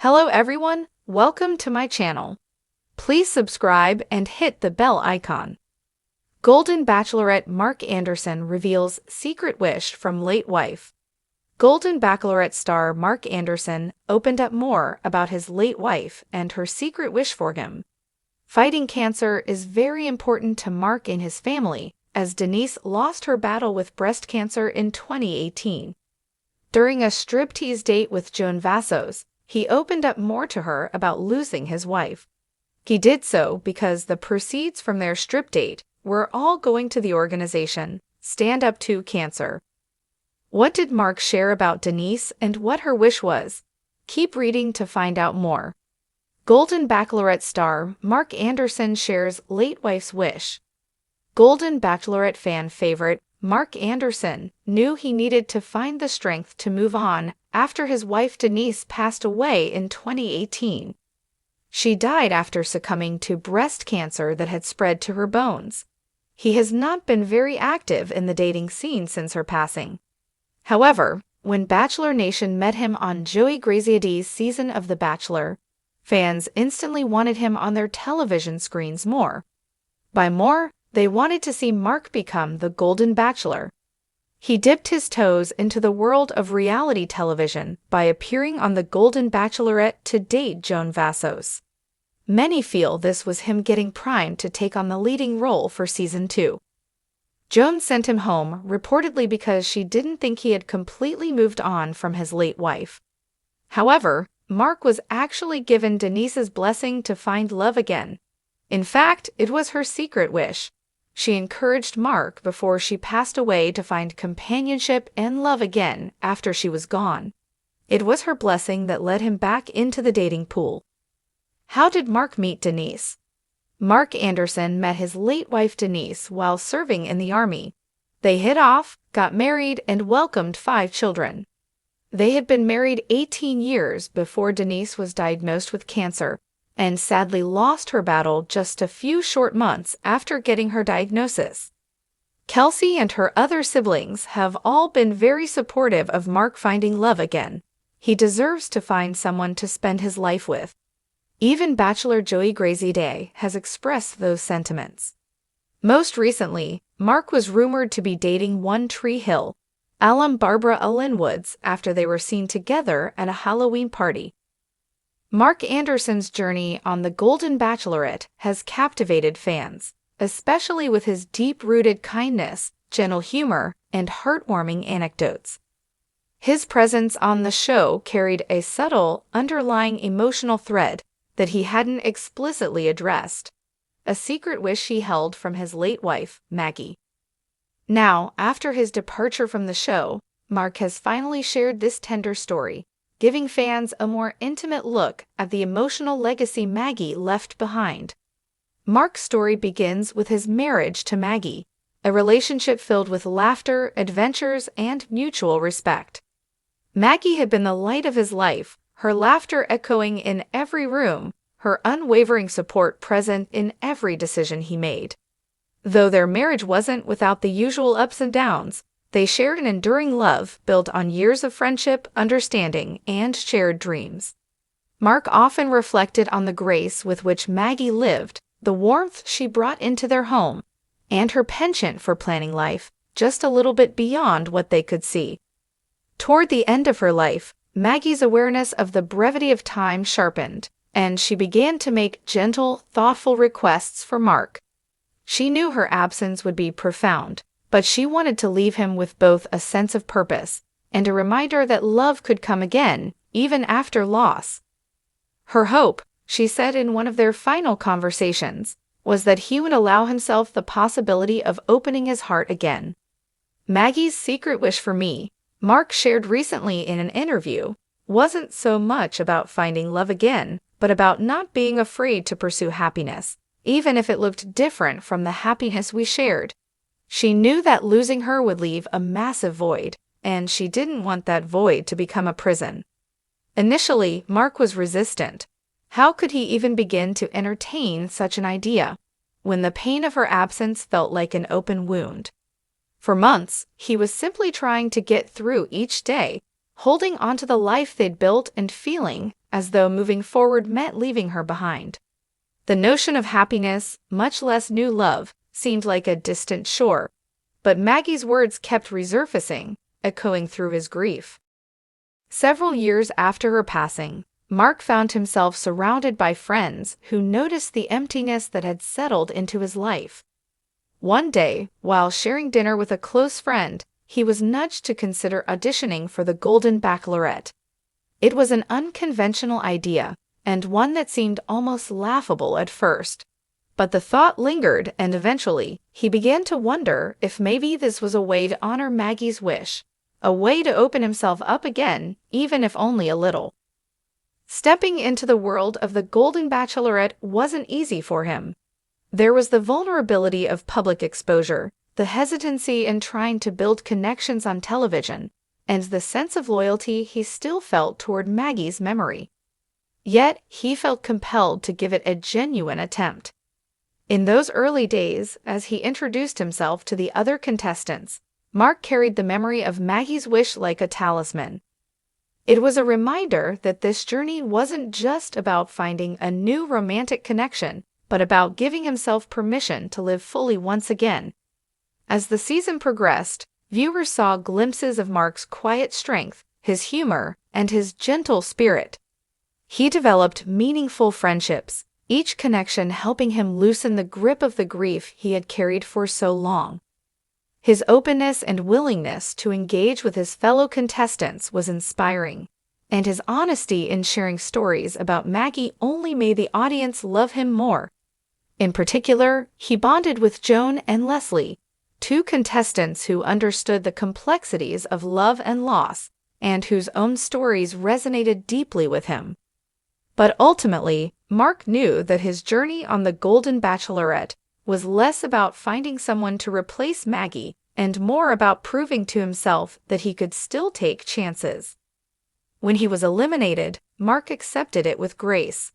Hello everyone, welcome to my channel. Please subscribe and hit the bell icon. Golden Bachelorette Mark Anderson reveals secret wish from late wife. Golden Bachelorette star Mark Anderson opened up more about his late wife and her secret wish for him. Fighting cancer is very important to Mark and his family, as Denise lost her battle with breast cancer in 2018. During a striptease date with Joan Vassos, he opened up more to her about losing his wife. He did so because the proceeds from their strip date were all going to the organization Stand Up to Cancer. What did Mark share about Denise and what her wish was? Keep reading to find out more. Golden Bachelorette star Mark Anderson shares late wife's wish. Golden Bachelorette fan favorite Mark Anderson knew he needed to find the strength to move on after his wife Denise passed away in 2018. She died after succumbing to breast cancer that had spread to her bones. He has not been very active in the dating scene since her passing. However, when Bachelor Nation met him on Joey Graziadei's season of The Bachelor, fans instantly wanted him on their television screens more. By more, they wanted to see Mark become the Golden Bachelor. He dipped his toes into the world of reality television by appearing on The Golden Bachelorette to date Joan Vassos. Many feel this was him getting primed to take on the leading role for Season 2. Joan sent him home reportedly because she didn't think he had completely moved on from his late wife. However, Mark was actually given Denise's blessing to find love again. In fact, it was her secret wish. She encouraged Mark before she passed away to find companionship and love again after she was gone. It was her blessing that led him back into the dating pool. How did Mark meet Denise? Mark Anderson met his late wife Denise while serving in the Army. They hit off, got married, and welcomed 5 children. They had been married 18 years before Denise was diagnosed with cancer, and sadly lost her battle just a few short months after getting her diagnosis. Kelsey and her other siblings have all been very supportive of Mark finding love again. He deserves to find someone to spend his life with. Even Bachelor Joey Graziadei has expressed those sentiments. Most recently, Mark was rumored to be dating One Tree Hill alum Barbara Alyn Woods after they were seen together at a Halloween party. Mark Anderson's journey on The Golden Bachelorette has captivated fans, especially with his deep-rooted kindness, gentle humor, and heartwarming anecdotes. His presence on the show carried a subtle, underlying emotional thread that he hadn't explicitly addressed, a secret wish he held from his late wife, Maggie. Now, after his departure from the show, Mark has finally shared this tender story, giving fans a more intimate look at the emotional legacy Maggie left behind. Mark's story begins with his marriage to Maggie, a relationship filled with laughter, adventures, and mutual respect. Maggie had been the light of his life, her laughter echoing in every room, her unwavering support present in every decision he made. Though their marriage wasn't without the usual ups and downs, they shared an enduring love built on years of friendship, understanding, and shared dreams. Mark often reflected on the grace with which Maggie lived, the warmth she brought into their home, and her penchant for planning life just a little bit beyond what they could see. Toward the end of her life, Maggie's awareness of the brevity of time sharpened, and she began to make gentle, thoughtful requests for Mark. She knew her absence would be profound, but she wanted to leave him with both a sense of purpose and a reminder that love could come again, even after loss. Her hope, she said in one of their final conversations, was that he would allow himself the possibility of opening his heart again. Maggie's secret wish for me, Mark shared recently in an interview, wasn't so much about finding love again, but about not being afraid to pursue happiness, even if it looked different from the happiness we shared. She knew that losing her would leave a massive void, and she didn't want that void to become a prison. Initially, Mark was resistant. How could he even begin to entertain such an idea, when the pain of her absence felt like an open wound? For months, he was simply trying to get through each day, holding onto the life they'd built and feeling as though moving forward meant leaving her behind. The notion of happiness, much less new love, seemed like a distant shore, but Maggie's words kept resurfacing, echoing through his grief. Several years after her passing, Mark found himself surrounded by friends who noticed the emptiness that had settled into his life. One day, while sharing dinner with a close friend, he was nudged to consider auditioning for the Golden Bachelorette. It was an unconventional idea, and one that seemed almost laughable at first. But the thought lingered, and eventually, he began to wonder if maybe this was a way to honor Maggie's wish, a way to open himself up again, even if only a little. Stepping into the world of the Golden Bachelorette wasn't easy for him. There was the vulnerability of public exposure, the hesitancy in trying to build connections on television, and the sense of loyalty he still felt toward Maggie's memory. Yet, he felt compelled to give it a genuine attempt. In those early days, as he introduced himself to the other contestants, Mark carried the memory of Maggie's wish like a talisman. It was a reminder that this journey wasn't just about finding a new romantic connection, but about giving himself permission to live fully once again. As the season progressed, viewers saw glimpses of Mark's quiet strength, his humor, and his gentle spirit. He developed meaningful friendships, each connection helping him loosen the grip of the grief he had carried for so long. His openness and willingness to engage with his fellow contestants was inspiring, and his honesty in sharing stories about Maggie only made the audience love him more. In particular, he bonded with Joan and Leslie, two contestants who understood the complexities of love and loss, and whose own stories resonated deeply with him. But ultimately, Mark knew that his journey on the Golden Bachelorette was less about finding someone to replace Maggie and more about proving to himself that he could still take chances. When he was eliminated, Mark accepted it with grace.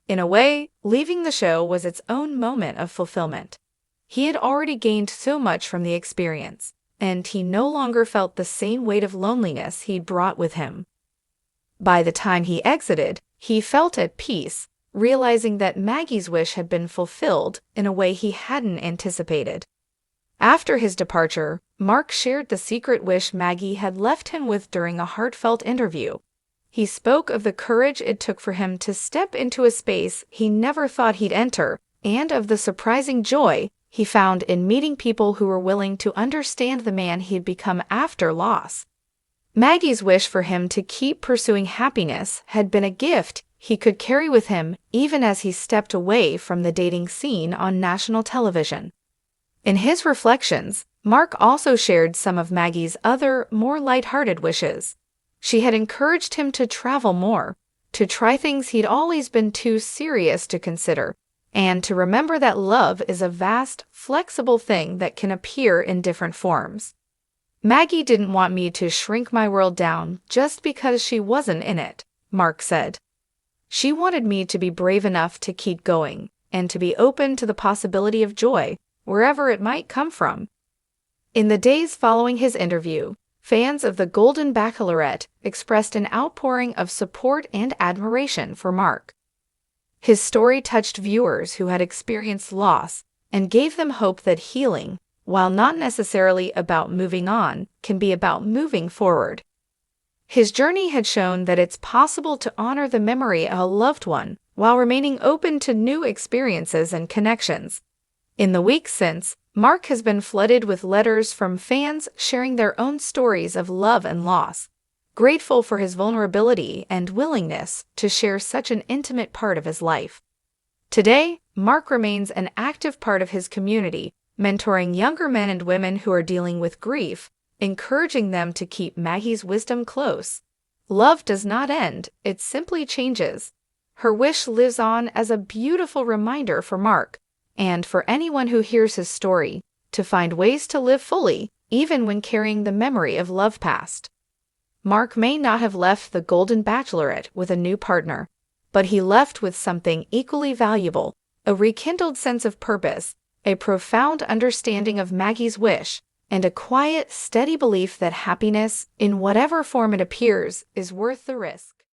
In a way, leaving the show was its own moment of fulfillment. He had already gained so much from the experience, and he no longer felt the same weight of loneliness he'd brought with him. By the time he exited, he felt at peace, realizing that Maggie's wish had been fulfilled in a way he hadn't anticipated. After his departure, Mark shared the secret wish Maggie had left him with during a heartfelt interview. He spoke of the courage it took for him to step into a space he never thought he'd enter, and of the surprising joy he found in meeting people who were willing to understand the man he'd become after loss. Maggie's wish for him to keep pursuing happiness had been a gift he could carry with him even as he stepped away from the dating scene on national television. In his reflections, Mark also shared some of Maggie's other, more lighthearted wishes. She had encouraged him to travel more, to try things he'd always been too serious to consider, and to remember that love is a vast, flexible thing that can appear in different forms. Maggie didn't want me to shrink my world down just because she wasn't in it, Mark said. She wanted me to be brave enough to keep going, and to be open to the possibility of joy, wherever it might come from. In the days following his interview, fans of the Golden Bachelorette expressed an outpouring of support and admiration for Mark. His story touched viewers who had experienced loss and gave them hope that healing, while not necessarily about moving on, can be about moving forward. His journey had shown that it's possible to honor the memory of a loved one while remaining open to new experiences and connections. In the weeks since, Mark has been flooded with letters from fans sharing their own stories of love and loss, grateful for his vulnerability and willingness to share such an intimate part of his life. Today, Mark remains an active part of his community, mentoring younger men and women who are dealing with grief, encouraging them to keep Maggie's wisdom close. Love does not end, it simply changes. Her wish lives on as a beautiful reminder for Mark, and for anyone who hears his story, to find ways to live fully, even when carrying the memory of love past. Mark may not have left the Golden Bachelorette with a new partner, but he left with something equally valuable, a rekindled sense of purpose, a profound understanding of Maggie's wish, and a quiet, steady belief that happiness, in whatever form it appears, is worth the risk.